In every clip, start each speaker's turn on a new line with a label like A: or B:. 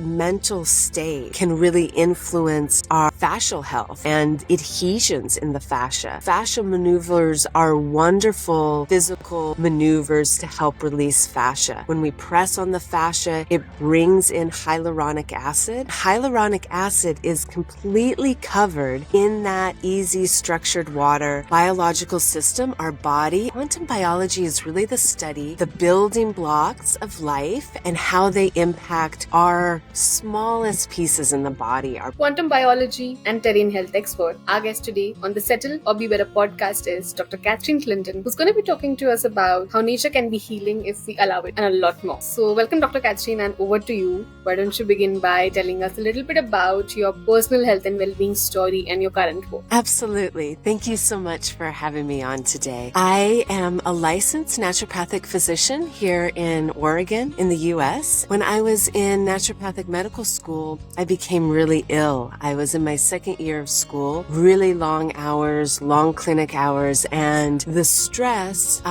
A: mental state can really influence our fascial health and adhesions in the fascia. Fascial maneuvers are wonderful physical maneuvers to help release fascia. When we press on the fascia, it brings in hyaluronic acid. Hyaluronic acid is completely covered in that easy structured water biological system, our body. Quantum biology is really the study, the building blocks of life and how they impact our smallest pieces in the body.
B: Quantum biology and terrain health expert. Our guest today on the Settle or Be Better podcast is Dr. Catherin, who's going to be talking to us about how nature can be healing if we allow it, and a lot more. So welcome, Dr. Catherin, and over to you. Why don't you begin by telling us a little bit about your personal health and well-being story and your current work?
A: Absolutely. Thank you so much for having me on today. I am a licensed naturopathic physician here in Oregon in the U.S. When I was in naturopathic medical school, I became really ill. I was in my second year of school, really long hours, long clinic hours, and the stress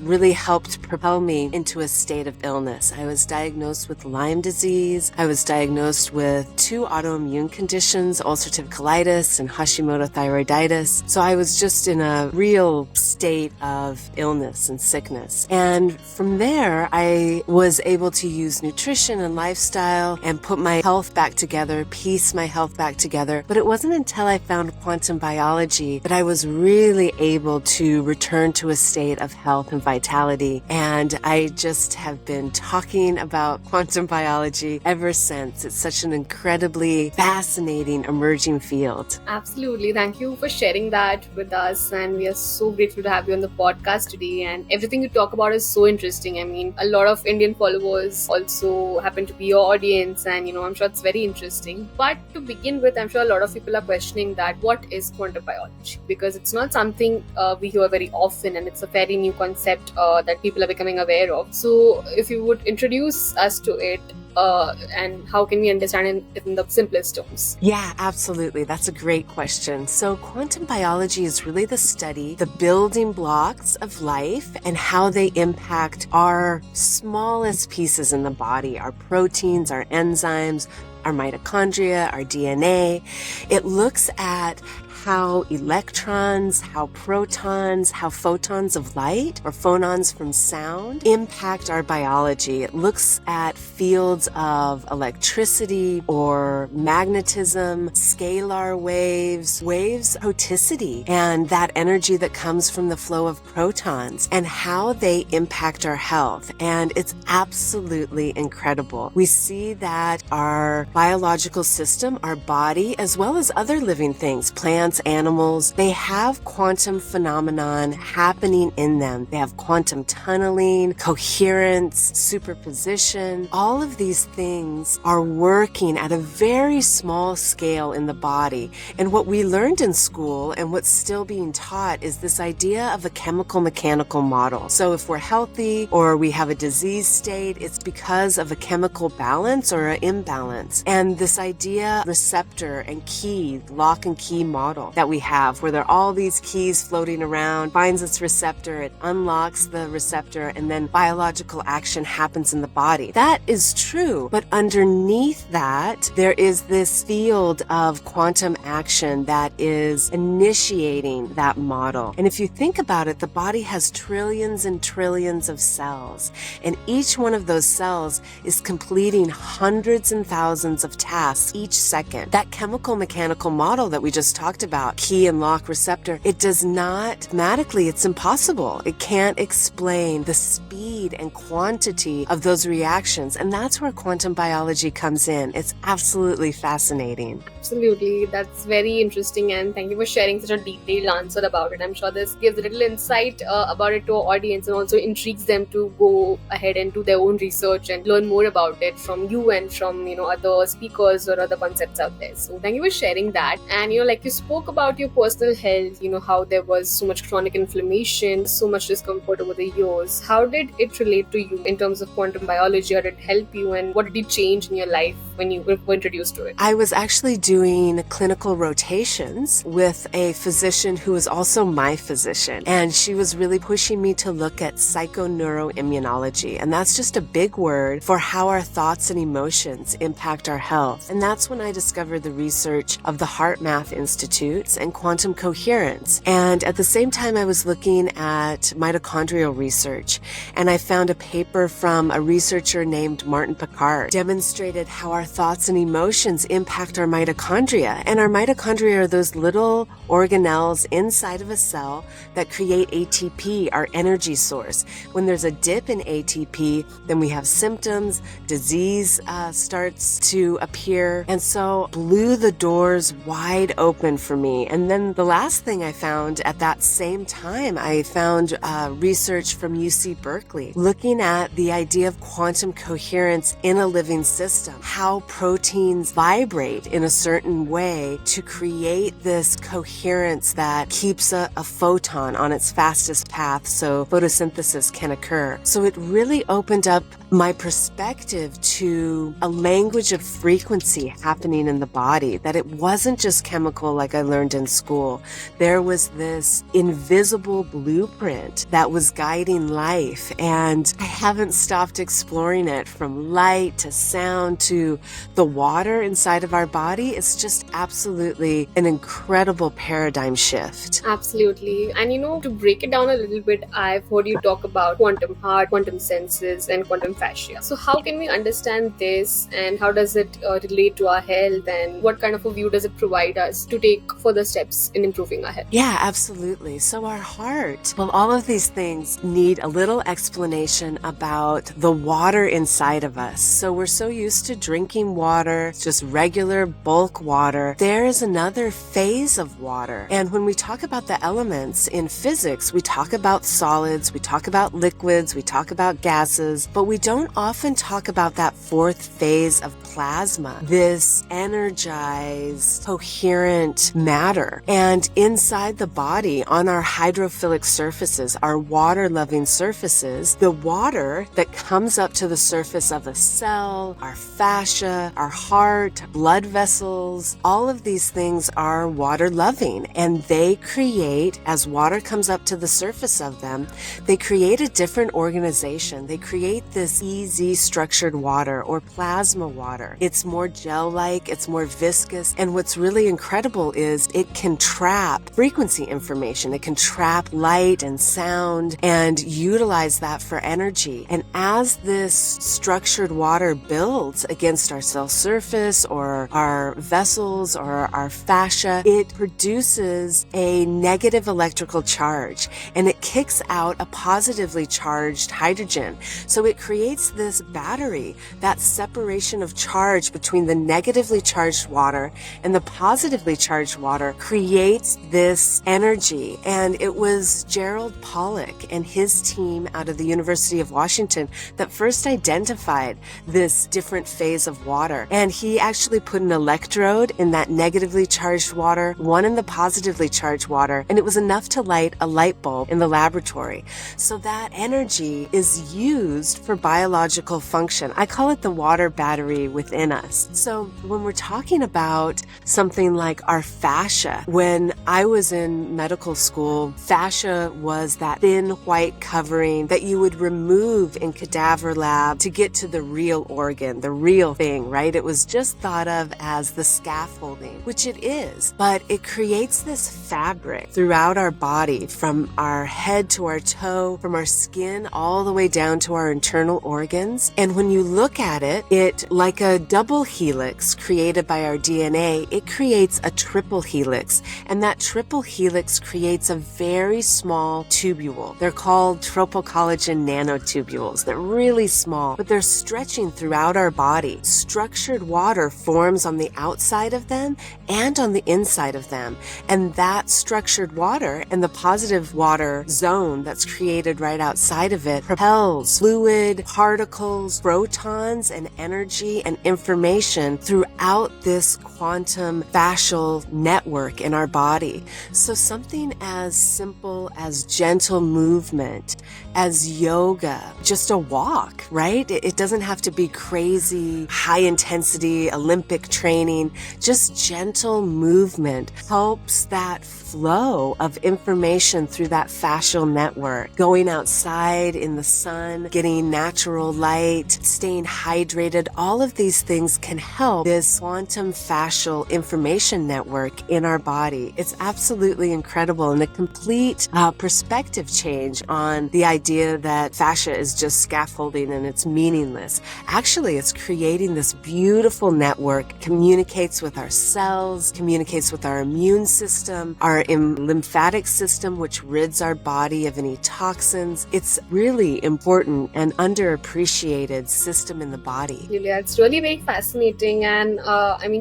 A: really helped propel me into a state of illness. I was diagnosed with Lyme disease. I was diagnosed with 2 autoimmune conditions, ulcerative colitis and Hashimoto thyroiditis. So I was just in a real state of illness and sickness. And from there, I was able to use nutrition and lifestyle and put my health back together, piece my health back together. But it wasn't until I found quantum biology that I was really able to return to a state of health and vitality. And I just have been talking about quantum biology ever since. It's such an incredibly fascinating emerging field.
B: Absolutely. Thank you for sharing that with us. And we are so grateful to have you on the podcast today. And everything you talk about is so interesting. I mean, a lot of Indian followers also happen to be your audience. And, I'm sure it's very interesting. But to begin with, I'm sure a lot of people are questioning that what is quantum biology? Because it's not something we hear very often, and it's a very new concept that people are becoming aware of. So if you would introduce us to it, and how can we understand it in the simplest terms?
A: Yeah, absolutely. That's a great question. So quantum biology is really the study, the building blocks of life and how they impact our smallest pieces in the body, our proteins, our enzymes, our mitochondria, our DNA. It looks at how electrons, how protons, how photons of light or phonons from sound impact our biology. It looks at fields of electricity or magnetism, scalar waves, waves of photicity, and that energy that comes from the flow of protons and how they impact our health. And it's absolutely incredible. We see that our biological system, our body, as well as other living things, plants, animals, they have quantum phenomenon happening in them. They have quantum tunneling, coherence, superposition. All of these things are working at a very small scale in the body. And what we learned in school and what's still being taught is this idea of a chemical mechanical model. So if we're healthy or we have a disease state, it's because of a chemical balance or an imbalance. And this idea, receptor and key, lock and key model that we have, where there are all these keys floating around, finds its receptor, it unlocks the receptor, and then biological action happens in the body. That is true, but underneath that, there is this field of quantum action that is initiating that model. And if you think about it, the body has trillions and trillions of cells, and each one of those cells is completing hundreds and thousands of tasks each second. That chemical mechanical model that we just talked about, key and lock receptor, it does not, mathematically, it's impossible. It can't explain the speed and quantity of those reactions. And that's where quantum biology comes in. It's absolutely fascinating.
B: Absolutely. That's very interesting. And thank you for sharing such a detailed answer about it. I'm sure this gives a little insight about it to our audience and also intrigues them to go ahead and do their own research and learn more about it from you and from, other speakers or other concepts out there. So thank you for sharing that. And, like you spoke about your personal health, how there was so much chronic inflammation, so much discomfort over the years. How did it relate to you in terms of quantum biology? How did it help you, and what did it change in your life when you were introduced to it?
A: I was actually doing clinical rotations with a physician who was also my physician, and she was really pushing me to look at psychoneuroimmunology. And that's just a big word for how our thoughts and emotions impact impact our health. And that's when I discovered the research of the Heart Math Institutes and quantum coherence. And at the same time, I was looking at mitochondrial research, and I found a paper from a researcher named Martin Picard demonstrated how our thoughts and emotions impact our mitochondria. And our mitochondria are those little organelles inside of a cell that create ATP, our energy source. When there's a dip in ATP, then we have symptoms, disease starts to appear, and so blew the doors wide open for me. And then the last thing I found at that same time, I found research from UC Berkeley looking at the idea of quantum coherence in a living system, how proteins vibrate in a certain way to create this coherence that keeps a photon on its fastest path so photosynthesis can occur. So it really opened up my perspective to a language of frequency happening in the body, that it wasn't just chemical like I learned in school. There was this invisible blueprint that was guiding life, and I haven't stopped exploring it, from light to sound to the water inside of our body. It's just absolutely an incredible paradigm shift.
B: Absolutely. And to break it down a little bit, I've heard you talk about quantum heart, quantum senses, and quantum fascia. So how can we understand this, and how does it relate to our health, and what kind of a view does it provide us to take further steps in improving our health?
A: Yeah, absolutely. So our heart, well, all of these things need a little explanation about the water inside of us. So we're so used to drinking water, just regular bulk water. There is another phase of water. And when we talk about the elements in physics, we talk about solids, we talk about liquids, we talk about gases, but we don't often talk about that fourth phase of plasma, this energized, coherent matter. And inside the body, on our hydrophilic surfaces, our water-loving surfaces, the water that comes up to the surface of a cell, our fascia, our heart, blood vessels, all of these things are water-loving, and they create, as water comes up to the surface of them, they create a different organization. They create this easy structured water, or plasma water. It's more gel-like, it's more viscous, and what's really incredible is it can trap frequency information. It can trap light and sound and utilize that for energy. And as this structured water builds against our cell surface or our vessels or our fascia, it produces a negative electrical charge, and it kicks out a positively charged hydrogen. So it creates this battery, that separation of charge between the negatively charged water and the positively charged water creates this energy. And it was Gerald Pollack and his team out of the University of Washington that first identified this different phase of water. And he actually put an electrode in that negatively charged water, one in the positively charged water, and it was enough to light a light bulb in the laboratory. So that energy is used for biological function. I call it the water battery within us. So when we're talking about something like our fascia, when I was in medical school, fascia was that thin white covering that you would remove in cadaver lab to get to the real organ, the real thing, right? It was just thought of as the scaffolding, which it is, but it creates this fabric throughout our body, from our head to our toe, from our skin all the way down to our internal organs. And when you look at it, it, like a double helix created by our DNA, it creates a triple helix. And that triple helix creates a very small tubule. They're called tropocollagen nanotubules. They're really small, but they're stretching throughout our body. Structured water forms on the outside of them and on the inside of them. And that structured water and the positive water zone that's created right outside of it propels fluid, particles, protons, and energy and information throughout this quantum fascial network in our body. So something as simple as gentle movement, as yoga, just a walk, right? It doesn't have to be crazy, high intensity, Olympic training. Just gentle movement helps that flow of information through that fascial network. Going outside in the sun, getting natural natural light, staying hydrated, all of these things can help this quantum fascial information network in our body. It's absolutely incredible and a complete perspective change on the idea that fascia is just scaffolding and it's meaningless. Actually, it's creating this beautiful network, communicates with our cells, communicates with our immune system, our lymphatic system, which rids our body of any toxins. It's really important and underappreciated system in the body.
B: Julia, it's really very fascinating, and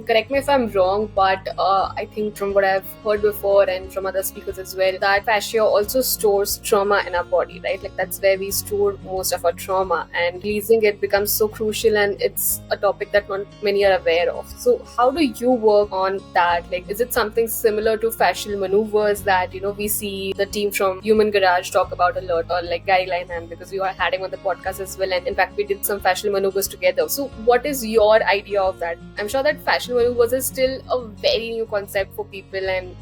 B: correct me if I'm wrong, but I think from what I've heard before and from other speakers as well, that fascia also stores trauma in our body, right? Like that's where we store most of our trauma, and releasing it becomes so crucial, and it's a topic that not many are aware of. So how do you work on that? Like, is it something similar to fascial maneuvers that, we see the team from Human Garage talk about a lot, or like Gary Linehan, because we had him on the podcast as well, and in fact we did some fascial maneuvers together. So what is your idea of that? I'm sure that fascial maneuvers is still a very new concept for people, and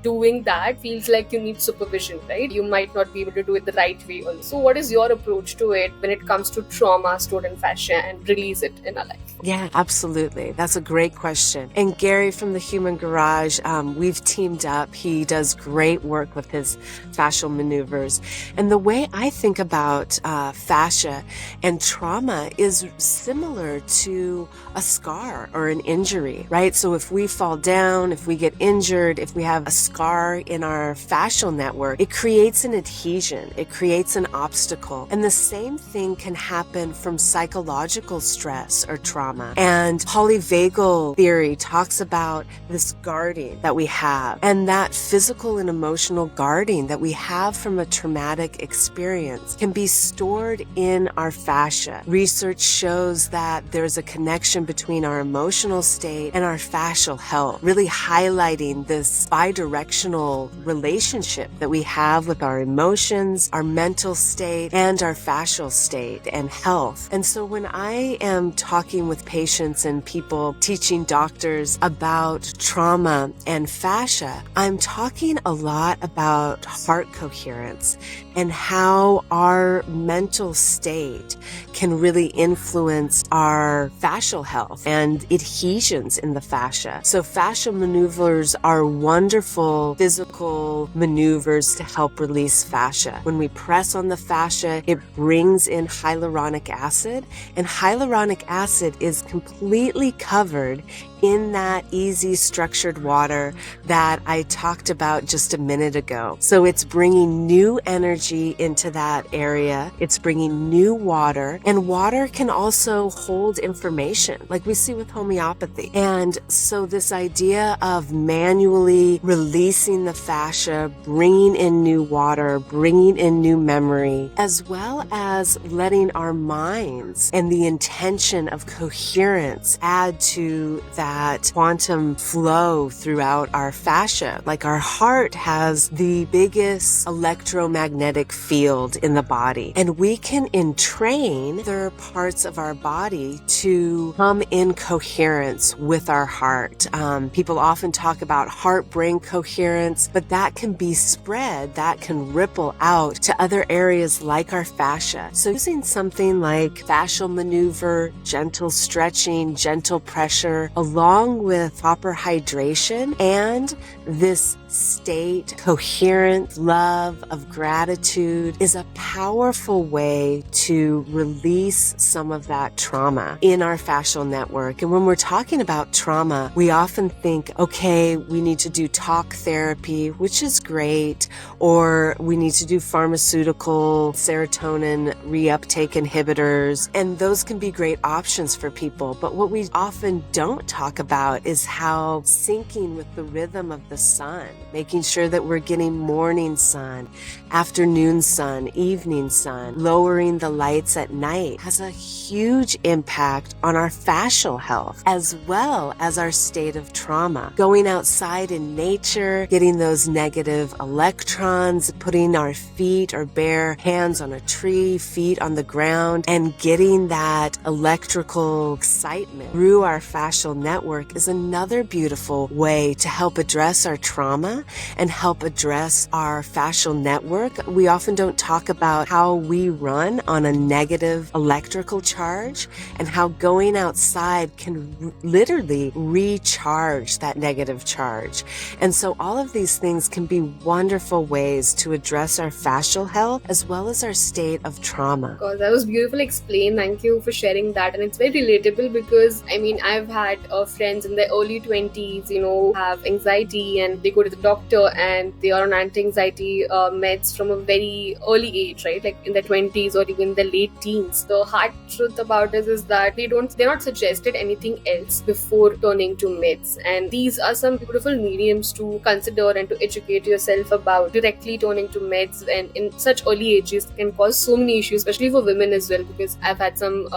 B: doing that feels like you need supervision, right? You might not be able to do it the right way also. So what is your approach to it when it comes to trauma stored in fascia and release it in our life?
A: Yeah, absolutely. That's a great question. And Gary from the Human Garage, we've teamed up. He does great work with his fascial maneuvers. And the way I think about fascia and trauma is similar to a scar or an injury, right? So if we fall down, if we get injured, if we have a scar in our fascial network, it creates an adhesion. It creates an obstacle. And the same thing can happen from psychological stress or trauma. And polyvagal theory talks about this guarding that we have, and that physical and emotional guarding that we have from a traumatic experience can be stored in our fascia. Research shows that there's a connection between our emotional state and our fascial health, really highlighting this bidirectional relationship that we have with our emotions, our mental state, and our fascial state and health. And so when I am talking with patients and people, teaching doctors about trauma and fascia, I'm talking a lot about heart coherence and how our mental state can really influence our fascial health and adhesions in the fascia. So fascial maneuvers are wonderful physical maneuvers to help release fascia. When we press on the fascia, it brings in hyaluronic acid, and hyaluronic acid is completely covered in that easy structured water that I talked about just a minute ago. So it's bringing new energy into that area. It's bringing new water, and water can also hold information like we see with homeopathy. And so this idea of manually releasing the fascia, bringing in new water, bringing in new memory, as well as letting our minds and the intention of coherence add to that quantum flow throughout our fascia. Like our heart has the biggest electromagnetic field in the body, and we can entrain other parts of our body to come in coherence with our heart. People often talk about heart-brain coherence, but that can be spread, that can ripple out to other areas like our fascia. So using something like fascial maneuver, gentle stretching, gentle pressure, along with proper hydration and this state, coherent love of gratitude, is a powerful way to release some of that trauma in our fascial network. And when we're talking about trauma, we often think, okay, we need to do talk therapy, which is great, or we need to do pharmaceutical serotonin reuptake inhibitors, and those can be great options for people. But what we often don't talk about is how syncing with the rhythm of the sun, making sure that we're getting morning sun, afternoon sun, evening sun, lowering the lights at night has a huge impact on our fascial health as well as our state of trauma. Going outside in nature, getting those negative electrons, putting our feet or bare hands on a tree, feet on the ground, and getting that electrical excitement through our fascial network is another beautiful way to help address our trauma trauma and help address our fascial network. We often don't talk about how we run on a negative electrical charge and how going outside can literally recharge that negative charge. And so all of these things can be wonderful ways to address our fascial health as well as our state of trauma.
B: Of course, that was beautifully explained. Thank you for sharing that. And it's very relatable because, I've had friends in their early 20s, have anxiety and they go to the doctor and they are on anti-anxiety meds from a very early age, right? Like in their 20s or even their late teens. The hard truth about this is that they're not suggested anything else before turning to meds. And these are some beautiful mediums to consider and to educate yourself about. Directly turning to meds and in such early ages can cause so many issues, especially for women as well, because I've had some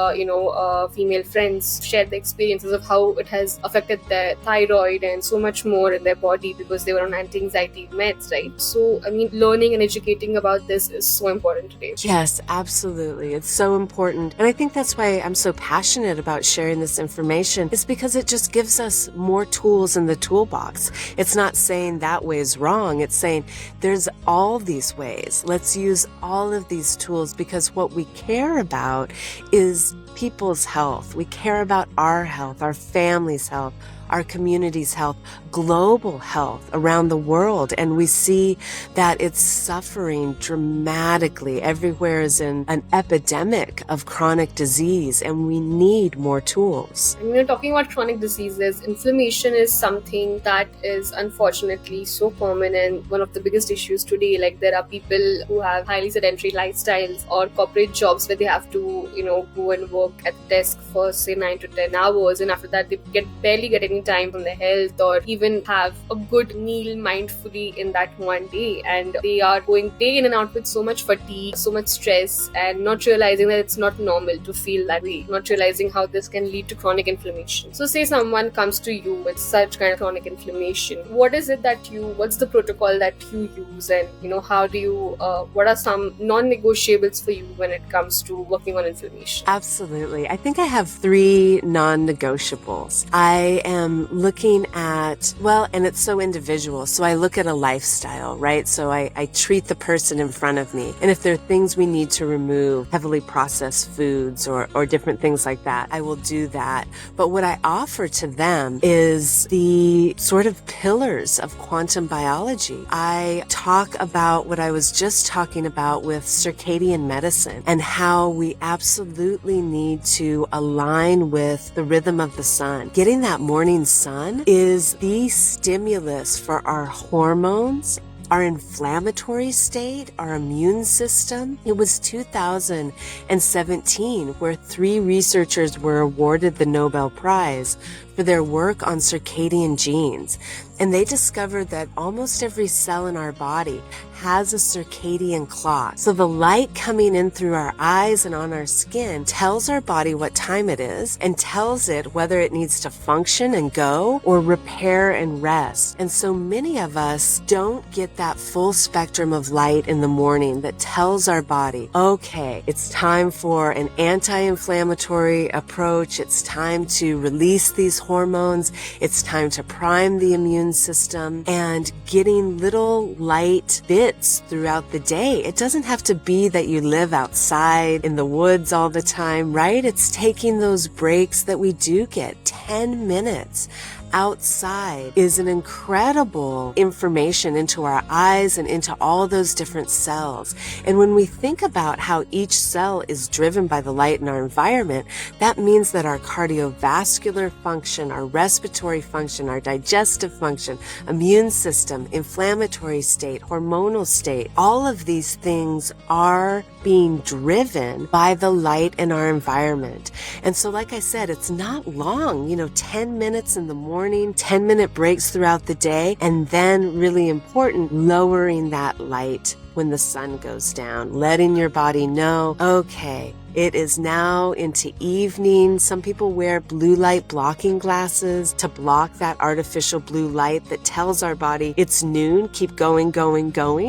B: female friends share the experiences of how it has affected their thyroid and so much more in their body because they were on anti-anxiety meds, right? So learning and educating about this is so important today.
A: Yes, absolutely. It's so important. And I think that's why I'm so passionate about sharing this information, is because it just gives us more tools in the toolbox. It's not saying that way is wrong. It's saying there's all these ways. Let's use all of these tools because what we care about is people's health. We care about our health, our family's health, our community's health, global health around the world. And we see that it's suffering dramatically. Everywhere is in an epidemic of chronic disease, and we need more tools.
B: Talking about chronic diseases, inflammation is something that is unfortunately so common and one of the biggest issues today. Like there are people who have highly sedentary lifestyles or corporate jobs where they have to, go and work at the desk for say 9 to 10 hours, and after that they barely get any time from their health or even have a good meal mindfully in that one day, and they are going day in and out with so much fatigue, so much stress, and not realizing that it's not normal to feel that way, not realizing how this can lead to chronic inflammation. So say someone comes to you with such kind of chronic inflammation, what's the protocol that you use, and how do you what are some non-negotiables for you when it comes to working on inflammation?
A: Absolutely. I think I have 3 non-negotiables. I am looking at, and it's so individual. So I look at a lifestyle, right? So I treat the person in front of me. And if there are things we need to remove, heavily processed foods or different things like that, I will do that. But what I offer to them is the sort of pillars of quantum biology. I talk about what I was just talking about with circadian medicine and how we absolutely need to align with the rhythm of the sun. Getting that morning sun is the stimulus for our hormones, our inflammatory state, our immune system. It was 2017 where 3 researchers were awarded the Nobel Prize for their work on circadian genes. And they discovered that almost every cell in our body has a circadian clock. So the light coming in through our eyes and on our skin tells our body what time it is and tells it whether it needs to function and go or repair and rest. And so many of us don't get that full spectrum of light in the morning that tells our body, okay, it's time for an anti-inflammatory approach. It's time to release these hormones. It's time to prime the immune system, and getting little light bits throughout the day. It doesn't have to be that you live outside in the woods all the time, right? It's taking those breaks that we do get. 10 minutes outside is an incredible information into our eyes and into all those different cells. And when we think about how each cell is driven by the light in our environment, that means that our cardiovascular function, our respiratory function, our digestive function, immune system, inflammatory state, hormonal state, all of these things are being driven by the light in our environment. And so, like I said, it's not long, 10 minutes in the morning, 10-minute breaks throughout the day, and then really important, lowering that light when the sun goes down, letting your body know, okay, It is now into evening. Some people wear blue light blocking glasses to block that artificial blue light that tells our body it's noon, keep going,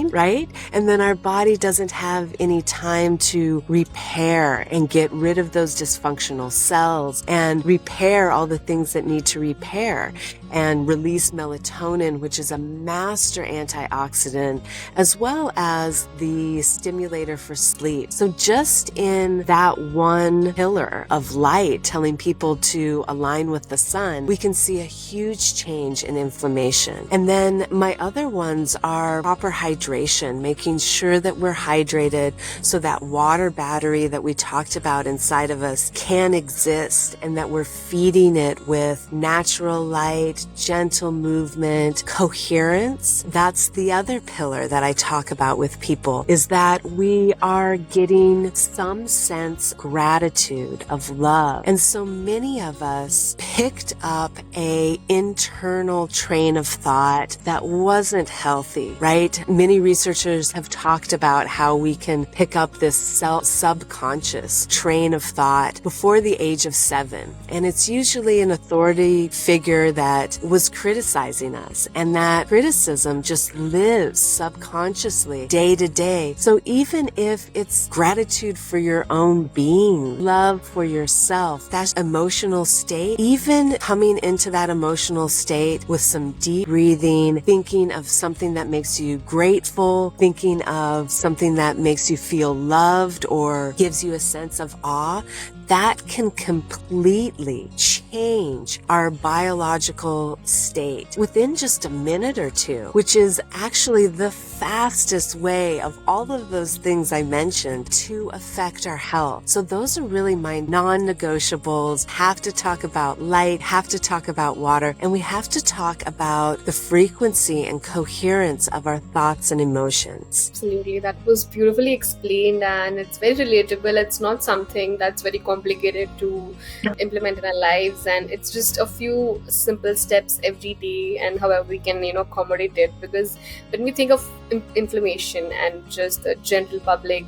A: right? And then our body doesn't have any time to repair and get rid of those dysfunctional cells and repair all the things that need to repair and release melatonin, which is a master antioxidant, as well as the stimulator for sleep. So just in that one pillar of light, telling people to align with the sun, we can see a huge change in inflammation. And then my other ones are proper hydration, making sure that we're hydrated so that water battery that we talked about inside of us can exist, and that we're feeding it with natural light, gentle movement, coherence. That's the other pillar that I talk about with people, is that we are getting some sense of gratitude, of love. And so many of us picked up a internal train of thought that wasn't healthy, right? Many researchers have talked about how we can pick up this subconscious train of thought before the age of 7. And it's usually an authority figure that was criticizing us, and that criticism just lives subconsciously day to day. So even if it's gratitude for your own being, love for yourself, that emotional state, even coming into that emotional state with some deep breathing, thinking of something that makes you grateful, thinking of something that makes you feel loved or gives you a sense of awe, that can completely change our biological state within just a minute or two, which is actually the fastest way of all of those things I mentioned to affect our health. So those are really my non-negotiables. Have to talk about light, have to talk about water, and we have to talk about the frequency and coherence of our thoughts and emotions.
B: Absolutely. That was beautifully explained, and it's very relatable. It's not something that's very complicated to implement in our lives, and it's just a few simple steps every day, and however we can accommodate it. Because when we think of inflammation and just the general public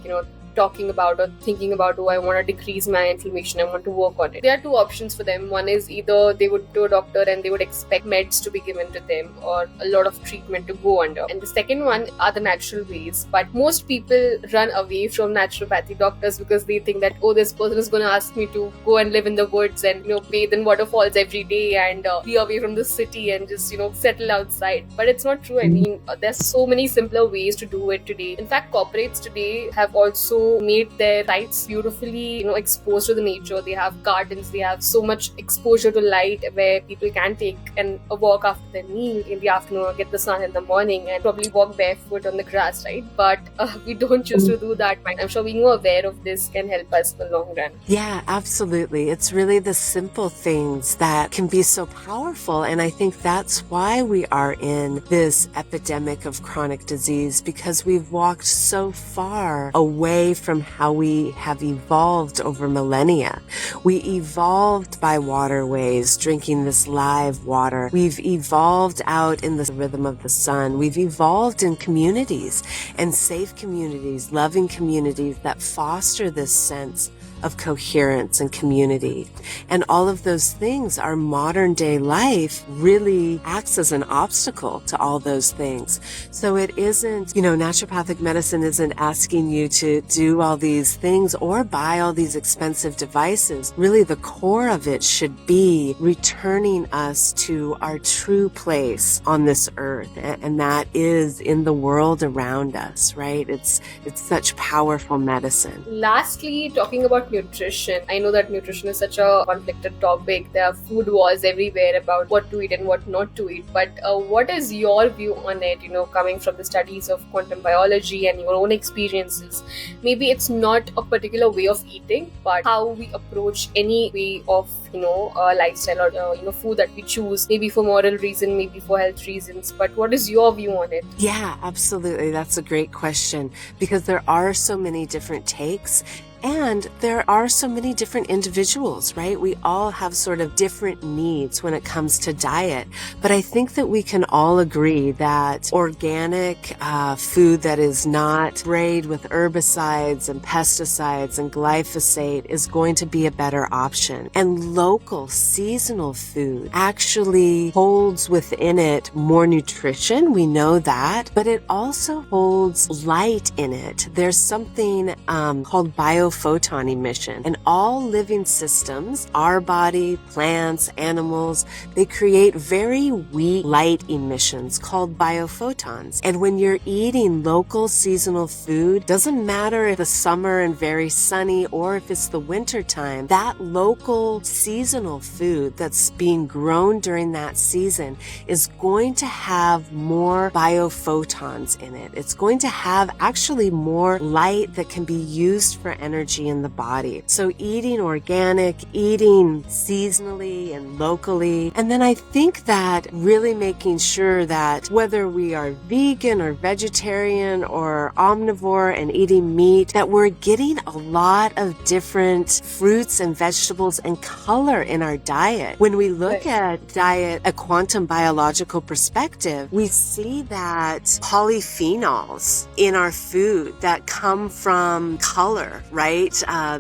B: talking about or thinking about, oh, I want to decrease my inflammation, I want to work on it, there are two options for them. One is either they would go to a doctor and they would expect meds to be given to them or a lot of treatment to go under, and the second one are the natural ways. But most people run away from naturopathy doctors because they think that, oh, this person is going to ask me to go and live in the woods and bathe in waterfalls every day and be away from the city and just settle outside. But it's not true. I mean, there's so many simpler ways to do it today. In fact, corporates today have also made their sites beautifully exposed to the nature. They have gardens, they have so much exposure to light where people can take a walk after their meal in the afternoon or get the sun in the morning and probably walk barefoot on the grass, right? But we don't choose to do that. I'm sure being more aware of this can help us in the long run.
A: Yeah, absolutely. It's really the simple things that can be so powerful, and I think that's why we are in this epidemic of chronic disease, because we've walked so far away from how we have evolved over millennia. We evolved by waterways, drinking this live water. We've evolved out in the rhythm of the sun. We've evolved in communities, and safe communities, loving communities that foster this sense of coherence and community. And all of those things, our modern day life really acts as an obstacle to all those things. So it isn't, naturopathic medicine isn't asking you to do all these things or buy all these expensive devices. Really, the core of it should be returning us to our true place on this earth. And that is in the world around us, right? It's such powerful medicine.
B: Lastly, talking about nutrition. I know that nutrition is such a conflicted topic. There are food wars everywhere about what to eat and what not to eat. But what is your view on it, coming from the studies of quantum biology and your own experiences? Maybe it's not a particular way of eating, but how we approach any way of lifestyle or food that we choose, maybe for moral reason, maybe for health reasons. But what is your view on it?
A: Yeah, absolutely. That's a great question, because there are so many different takes. And there are so many different individuals, right? We all have sort of different needs when it comes to diet. But I think that we can all agree that organic food that is not sprayed with herbicides and pesticides and glyphosate is going to be a better option. And local, seasonal food actually holds within it more nutrition. We know that, but it also holds light in it. There's something called biophoton emission. And all living systems, our body, plants, animals, they create very weak light emissions called biophotons. And when you're eating local seasonal food, doesn't matter if it's summer and very sunny or if it's the winter time, that local seasonal food that's being grown during that season is going to have more biophotons in it. It's going to have actually more light that can be used for energy in the body. So eating organic, eating seasonally and locally. And then I think that really making sure that whether we are vegan or vegetarian or omnivore and eating meat, that we're getting a lot of different fruits and vegetables and color in our diet. When we look at diet, a quantum biological perspective, we see that polyphenols in our food that come from color, right?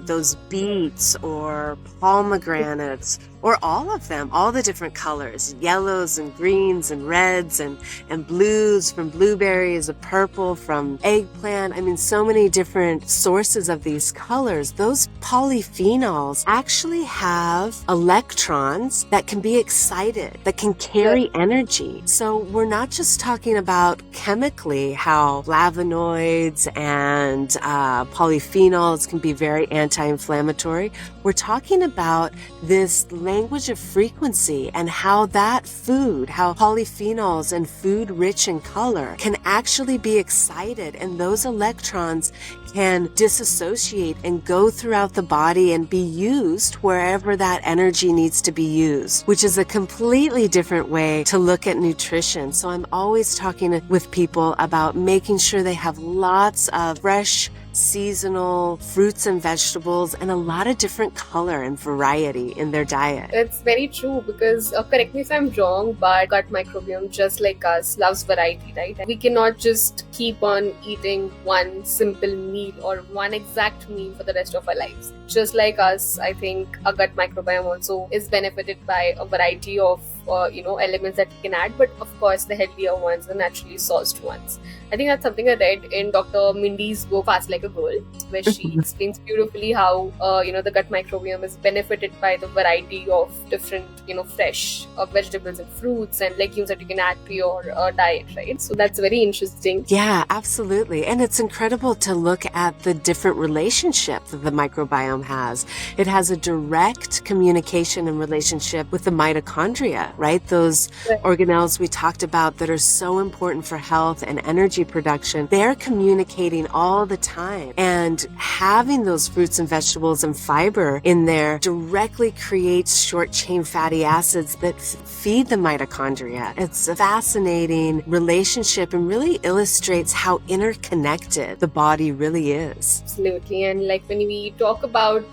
A: Those beets or pomegranates, or all of them, all the different colors, yellows and greens and reds and blues, from blueberries, a purple from eggplant. I mean, so many different sources of these colors. Those polyphenols actually have electrons that can be excited, that can carry energy. So we're not just talking about chemically how flavonoids and polyphenols can be very anti-inflammatory. We're talking about this language of frequency and how that food, how polyphenols and food rich in color can actually be excited, and those electrons can disassociate and go throughout the body and be used wherever that energy needs to be used, which is a completely different way to look at nutrition. So I'm always talking with people about making sure they have lots of fresh, seasonal fruits and vegetables and a lot of different color and variety in their diet.
B: It's very true because, correct me if I'm wrong, but gut microbiome, just like us, loves variety, right? We cannot just keep on eating one simple meal or one exact meal for the rest of our lives. Just like us, I think our gut microbiome also is benefited by a variety of elements that we can add, but of course the healthier ones, the naturally sourced ones. I think that's something I read in Dr. Mindy's book Fast Like a Girl, where she explains beautifully how the gut microbiome is benefited by the variety of different fresh vegetables and fruits and legumes that you can add to your diet, right? So that's very interesting.
A: Yeah, absolutely. And it's incredible to look at the different relationships that the microbiome has. It has a direct communication and relationship with the mitochondria, right? Those organelles we talked about that are so important for health and energy production. They're communicating all the time. And having those fruits and vegetables and fiber in there directly creates short chain fatty acids that feed the mitochondria. It's a fascinating relationship and really illustrates how interconnected the body really is.
B: Absolutely. And like when we talk about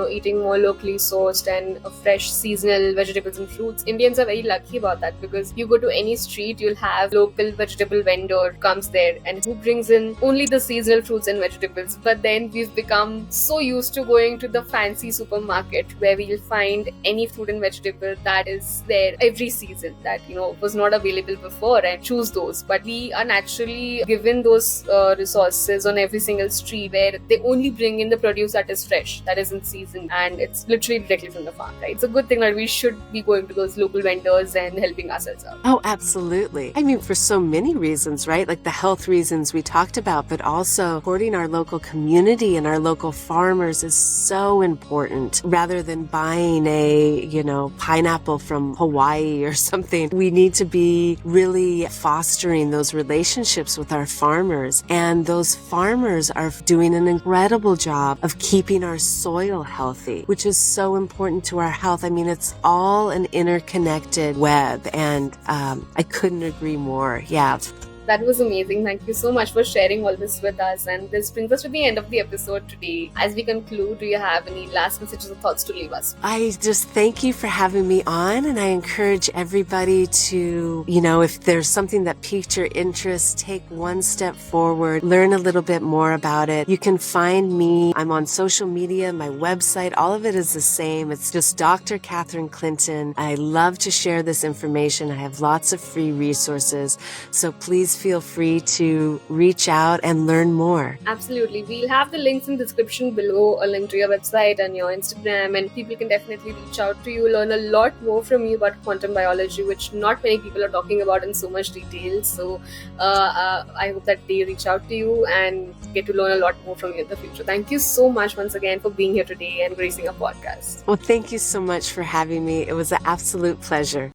B: eating more locally sourced and fresh seasonal vegetables and fruits, Indians are very lucky about that, because you go to any street, you'll have local vegetable vendor comes there and who brings in only the seasonal fruits and vegetables. But then we've become so used to going to the fancy supermarket where we'll find any fruit and vegetable that is there every season that was not available before, and choose those. But we are naturally given those resources on every single street where they only bring in the produce that is fresh, that is in season, and it's literally directly from the farm, right? It's a good thing that we should be going to those local vendors and helping ourselves out.
A: Oh, absolutely. I mean, for so many reasons, right? Like the health reasons we talked about, but also supporting our local community and our local farmers is so important. Rather than buying a, pineapple from Hawaii or something, we need to be really fostering those relationships with our farmers. And those farmers are doing an incredible job of keeping our soil healthy, which is so important to our health. I mean, it's all an interconnected web, and I couldn't agree more. Yeah.
B: That was amazing. Thank you so much for sharing all this with us. And this brings us to the end of the episode today. As we conclude, do you have any last messages or thoughts to leave us?
A: I just thank you for having me on, and I encourage everybody to, if there's something that piqued your interest, take one step forward, learn a little bit more about it. You can find me. I'm on social media, my website, all of it is the same. It's just Dr. Catherin Clinton. I love to share this information. I have lots of free resources, so please feel free to reach out and learn more.
B: Absolutely. We'll have the links in the description below, a link to your website and your Instagram, and people can definitely reach out to you, learn a lot more from you about quantum biology, which not many people are talking about in so much detail. So I hope that they reach out to you and get to learn a lot more from you in the future. Thank you so much once again for being here today and gracing our podcast.
A: Well, thank you so much for having me. It was an absolute pleasure.